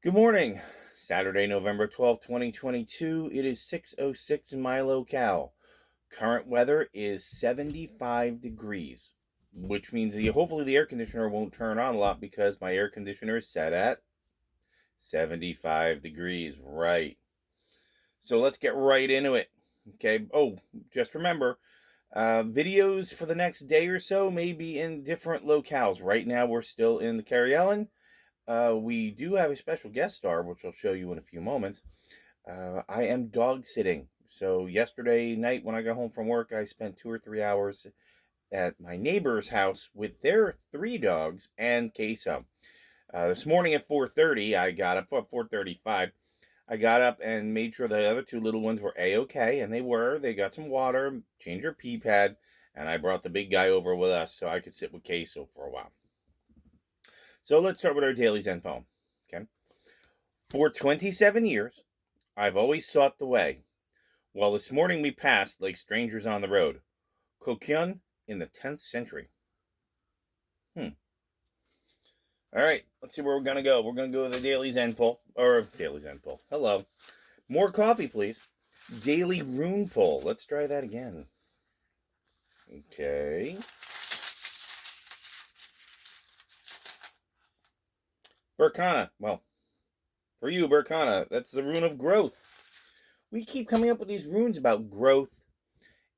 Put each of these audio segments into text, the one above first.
Good morning. Saturday, November 12th, 2022. It is 6:06 in my locale. Current weather is 75 degrees, which means hopefully the air conditioner won't turn on a lot because my air conditioner is set at 75 degrees. Right. So let's get right into it. Okay. Oh, just remember, videos for the next day or so may be in different locales. Right now, we're still in the Carrie Ellen. We do have a special guest star, which I'll show you in a few moments. I am dog sitting. So yesterday night when I got home from work, I spent 2 or 3 hours at my neighbor's house with their 3 dogs and Queso. This morning at 4:30, I got up at 4:35. I got up and made sure the other two little ones were A-okay, and they were. They got some water, changed their pee pad, and I brought the big guy over with us so I could sit with Queso for a while. So let's start with our daily Zen poem. Okay. For 27 years, I've always sought the way, while this morning we passed like strangers on the road. Kokyun in the 10th century. All right, let's see where we're going to go. We're going to go to the Daily Zen poll. Hello. More coffee, please. Daily Rune poll. Let's try that again. Okay. Berkana. Well, for you, Berkana, that's the rune of growth. We keep coming up with these runes about growth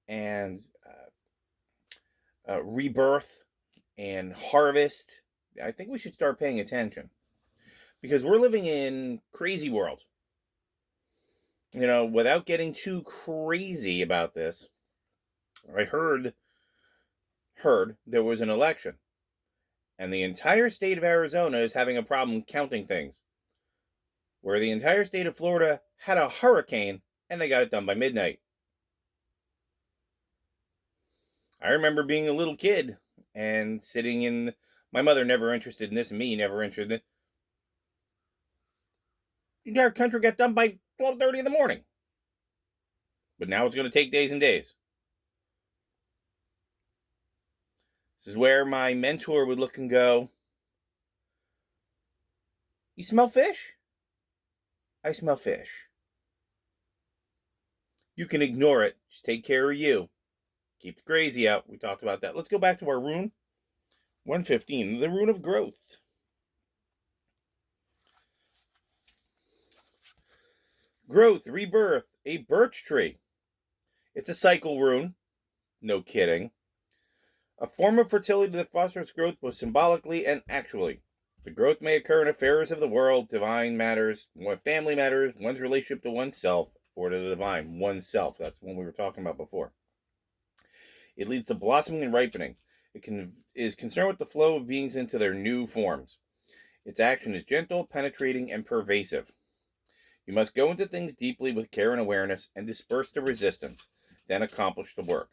and rebirth and harvest. I think we should start paying attention because we're living in crazy world. You know, without getting too crazy about this, I heard there was an election, and the entire state of Arizona is having a problem counting things, where the entire state of Florida had a hurricane and they got it done by midnight. I remember being a little kid and sitting in. My mother never interested in this, and me never interested in it. The entire country got done by 12:30 in the morning. But now it's going to take days and days. This is where my mentor would look and go, "You smell fish? I smell fish. You can ignore it. Just take care of you. Keep the crazy out." We talked about that. Let's go back to our rune. 115, the rune of growth. Growth, rebirth, a birch tree. It's a cycle rune. No kidding. A form of fertility that fosters growth both symbolically and actually. The growth may occur in affairs of the world, divine matters, family matters, one's relationship to oneself, or to the divine, oneself. That's one we were talking about before. It leads to blossoming and ripening. It is concerned with the flow of beings into their new forms. Its action is gentle, penetrating, and pervasive. You must go into things deeply with care and awareness and disperse the resistance, then accomplish the work.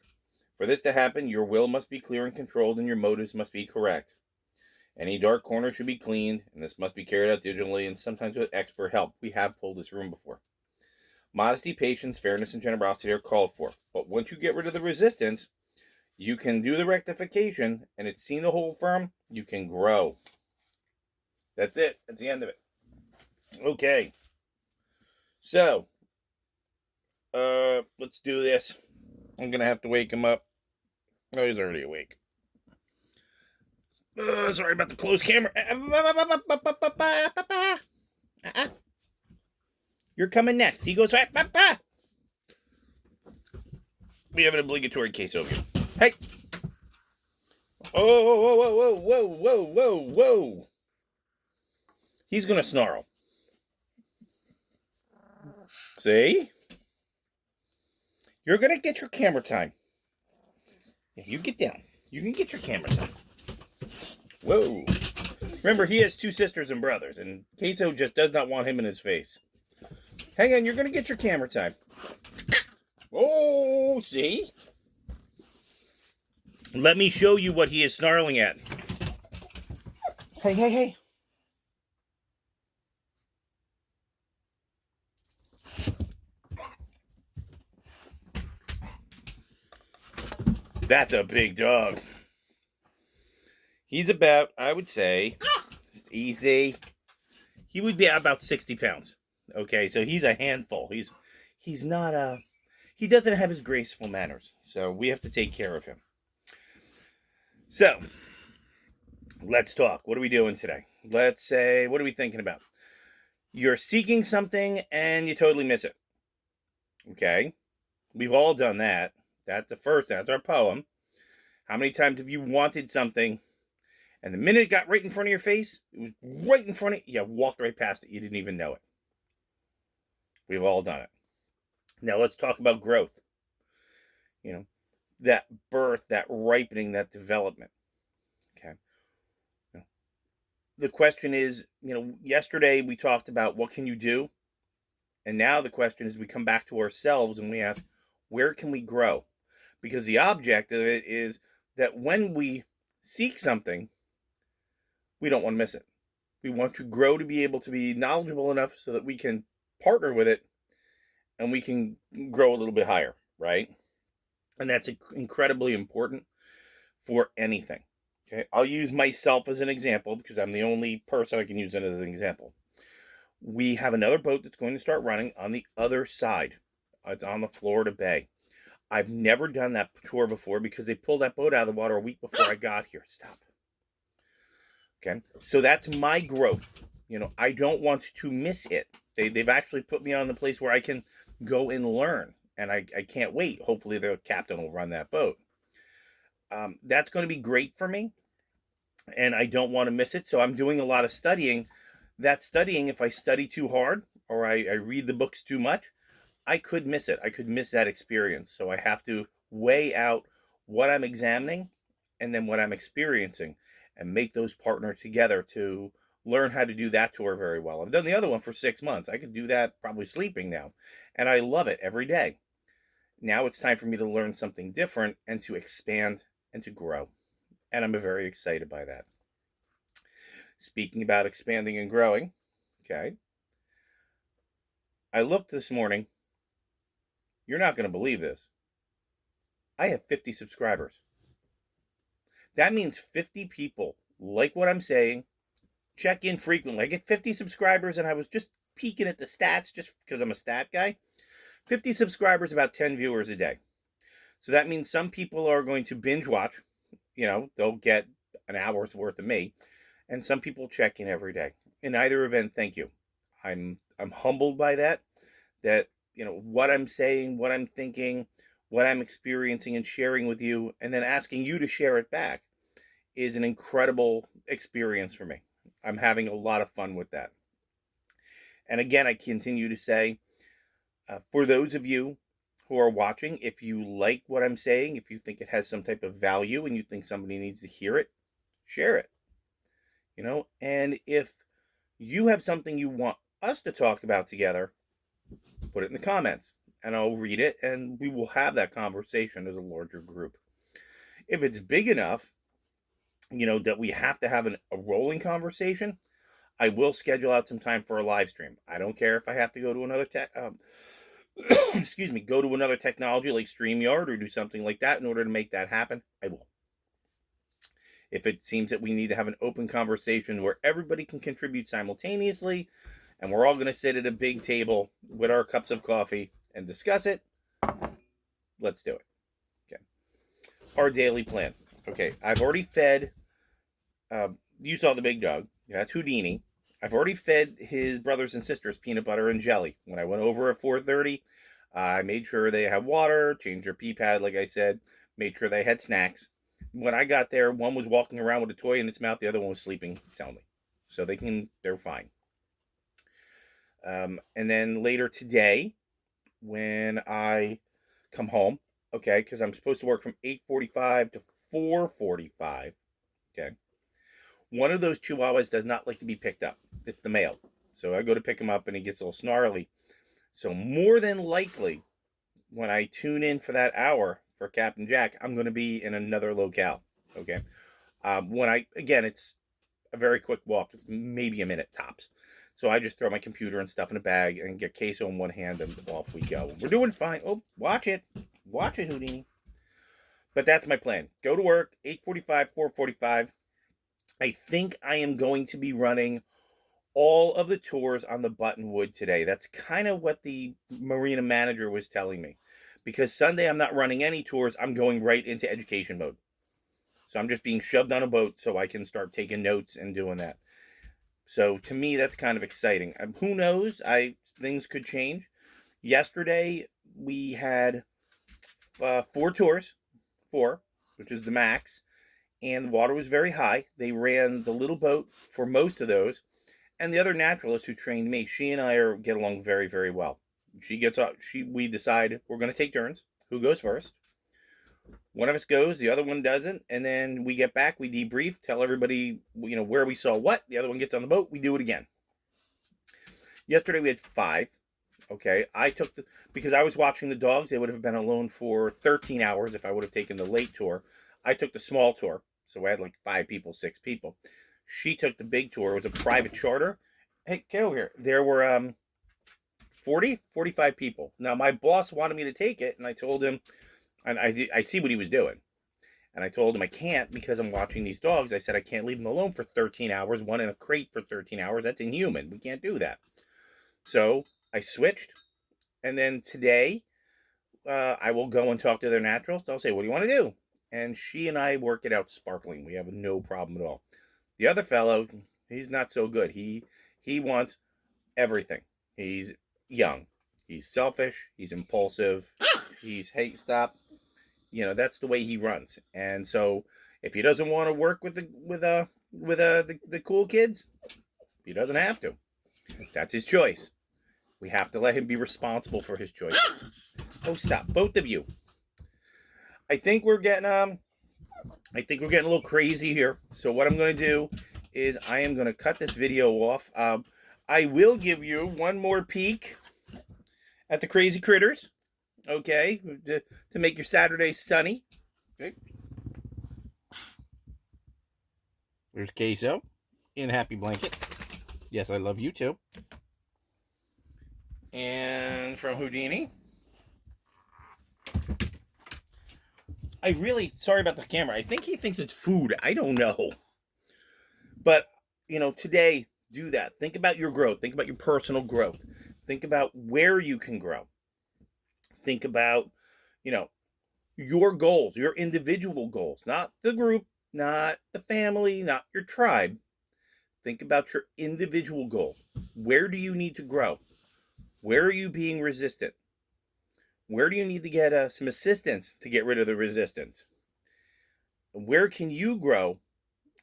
For this to happen, your will must be clear and controlled, and your motives must be correct. Any dark corner should be cleaned, and this must be carried out digitally and sometimes with expert help. We have pulled this room before. Modesty, patience, fairness, and generosity are called for. But once you get rid of the resistance, you can do the rectification, and it's seen the whole firm, you can grow. That's it. That's the end of it. Okay. So, let's do this. I'm going to have to wake him up. Oh, he's already awake. Sorry about the closed camera. You're coming next. He goes, we have an obligatory case over here. Hey. Oh, whoa. He's going to snarl. See? You're going to get your camera time. Yeah, you get down. You can get your camera time. Whoa. Remember, he has 2 sisters and brothers, and Queso just does not want him in his face. Hang on, you're going to get your camera time. Oh, see? Let me show you what he is snarling at. Hey. That's a big dog. He's about, I would say, easy. he would be about 60 pounds. Okay, so he's a handful. He's not he doesn't have his graceful manners, so we have to take care of him. So let's talk. What are we doing today? Let's say, what are we thinking about? You're seeking something and you totally miss it. Okay, we've all done that. That's the first. That's our poem. How many times have you wanted something, and the minute it got right in front of your face, it was right in front of you, walked right past it. You didn't even know it. We've all done it. Now let's talk about growth. That birth, that ripening, that development. Okay. The question is, yesterday we talked about what can you do? And now the question is we come back to ourselves and we ask, where can we grow? Because the object of it is that when we seek something, we don't want to miss it. We want to grow to be able to be knowledgeable enough so that we can partner with it and we can grow a little bit higher, right? And that's incredibly important for anything. Okay, I'll use myself as an example because I'm the only person I can use it as an example. We have another boat that's going to start running on the other side. It's on the Florida Bay. I've never done that tour before because they pulled that boat out of the water a week before I got here. Stop. Okay, so that's my growth. I don't want to miss it. They've actually put me on the place where I can go and learn, and I can't wait. Hopefully the captain will run that boat. That's going to be great for me, and I don't want to miss it. So I'm doing a lot of studying. That studying, if I study too hard or I read the books too much, I could miss it. I could miss that experience. So I have to weigh out what I'm examining and then what I'm experiencing and make those partner together to learn how to do that tour very well. I've done the other one for 6 months. I could do that probably sleeping now. And I love it every day. Now it's time for me to learn something different and to expand and to grow. And I'm very excited by that. Speaking about expanding and growing, okay, I looked this morning. You're not going to believe this. I have 50 subscribers. That means 50 people like what I'm saying, check in frequently. I get 50 subscribers, and I was just peeking at the stats just because I'm a stat guy. 50 subscribers, about 10 viewers a day. So that means some people are going to binge watch. They'll get an hour's worth of me. And some people check in every day. In either event, thank you. I'm humbled by that. That, what I'm saying, what I'm thinking, what I'm experiencing and sharing with you, and then asking you to share it back is an incredible experience for me. I'm having a lot of fun with that. And again, I continue to say, for those of you who are watching, if you like what I'm saying, if you think it has some type of value and you think somebody needs to hear it, share it. And if you have something you want us to talk about together, put it in the comments and I'll read it and we will have that conversation as a larger group. If it's big enough, that we have to have a rolling conversation, I will schedule out some time for a live stream. I don't care if I have to go to another go to another technology like StreamYard or do something like that in order to make that happen. I will. If it seems that we need to have an open conversation where everybody can contribute simultaneously and we're all going to sit at a big table with our cups of coffee and discuss it, let's do it. Okay. Our daily plan. Okay, I've already fed, you saw the big dog. That's Houdini. I've already fed his brothers and sisters peanut butter and jelly. When I went over at 4:30, I made sure they had water, changed their pee pad, like I said, made sure they had snacks. When I got there, one was walking around with a toy in its mouth, the other one was sleeping soundly. So they're fine. And then later today, when I come home, okay, because I'm supposed to work from 8:45 to 4:45, okay, one of those chihuahuas does not like to be picked up. It's the male. So I go to pick him up and he gets a little snarly. So more than likely, when I tune in for that hour for Captain Jack, I'm going to be in another locale. Okay. It's a very quick walk. It's maybe a minute tops. So I just throw my computer and stuff in a bag and get queso in one hand and off we go. We're doing fine. Oh, watch it. Watch it, Houdini. But that's my plan. Go to work, 8:45, 4:45. I think I am going to be running all of the tours on the Buttonwood today. That's kind of what the marina manager was telling me. Because Sunday I'm not running any tours, I'm going right into education mode. So I'm just being shoved on a boat so I can start taking notes and doing that. So to me, that's kind of exciting. Who knows? Things could change. Yesterday we had 4 tours, which is the max, and the water was very high. They ran the little boat for most of those, and the other naturalist who trained me, she and I get along very, very well. She gets up. We decide we're going to take turns. Who goes first? One of us goes, the other one doesn't, and then we get back, we debrief, tell everybody where we saw what. The other one gets on the boat, we do it again. Yesterday we had 5. Okay, because I was watching the dogs. They would have been alone for 13 hours if I would have taken the late tour. I took the small tour, so I had like 5 people, 6 people. She took the big tour. It was a private charter. Hey, get over here. There were 45 people. Now my boss wanted me to take it, and I told him, and I see what he was doing. And I told him I can't because I'm watching these dogs. I said I can't leave them alone for 13 hours, one in a crate for 13 hours. That's inhuman. We can't do that. So I switched. And then today, I will go and talk to their naturals. I'll say, what do you want to do? And she and I work it out sparkling. We have no problem at all. The other fellow, he's not so good. He wants everything. He's young. He's selfish. He's impulsive. Hey, stop. That's the way he runs. And so if he doesn't want to work with the cool kids, he doesn't have to. That's his choice. We have to let him be responsible for his choices. Oh, stop, both of you. I think we're getting a little crazy here. So what I'm going to do is I am going to cut this video off. I will give you one more peek at the crazy critters. Okay, to make your Saturday sunny. Okay. There's Queso in Happy Blanket. Yes, I love you too. And from Houdini. Sorry about the camera. I think he thinks it's food. I don't know. But, today, do that. Think about your growth. Think about your personal growth. Think about where you can grow. Think about, your goals, your individual goals, not the group, not the family, not your tribe. Think about your individual goals. Where do you need to grow? Where are you being resistant? Where do you need to get some assistance to get rid of the resistance? Where can you grow?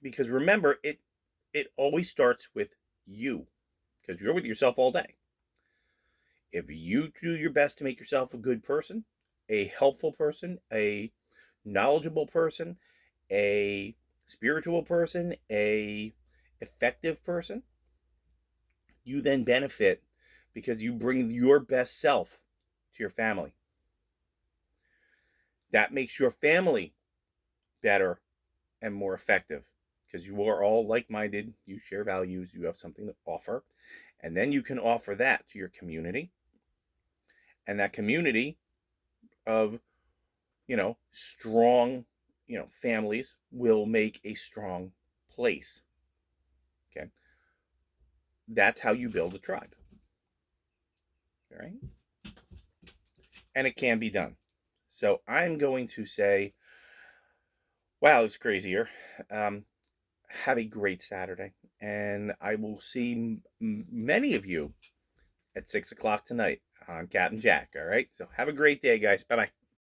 Because remember, it always starts with you, because you're with yourself all day. If you do your best to make yourself a good person, a helpful person, a knowledgeable person, a spiritual person, a effective person, you then benefit because you bring your best self to your family. That makes your family better and more effective because you are all like-minded, you share values, you have something to offer, and then you can offer that to your community. And that community of, strong, families will make a strong place. Okay. That's how you build a tribe. All right. And it can be done. So I'm going to say, wow, it's crazy here. Have a great Saturday. And I will see many of you at 6 o'clock tonight on Cat and Jack. All right. So have a great day, guys. Bye-bye.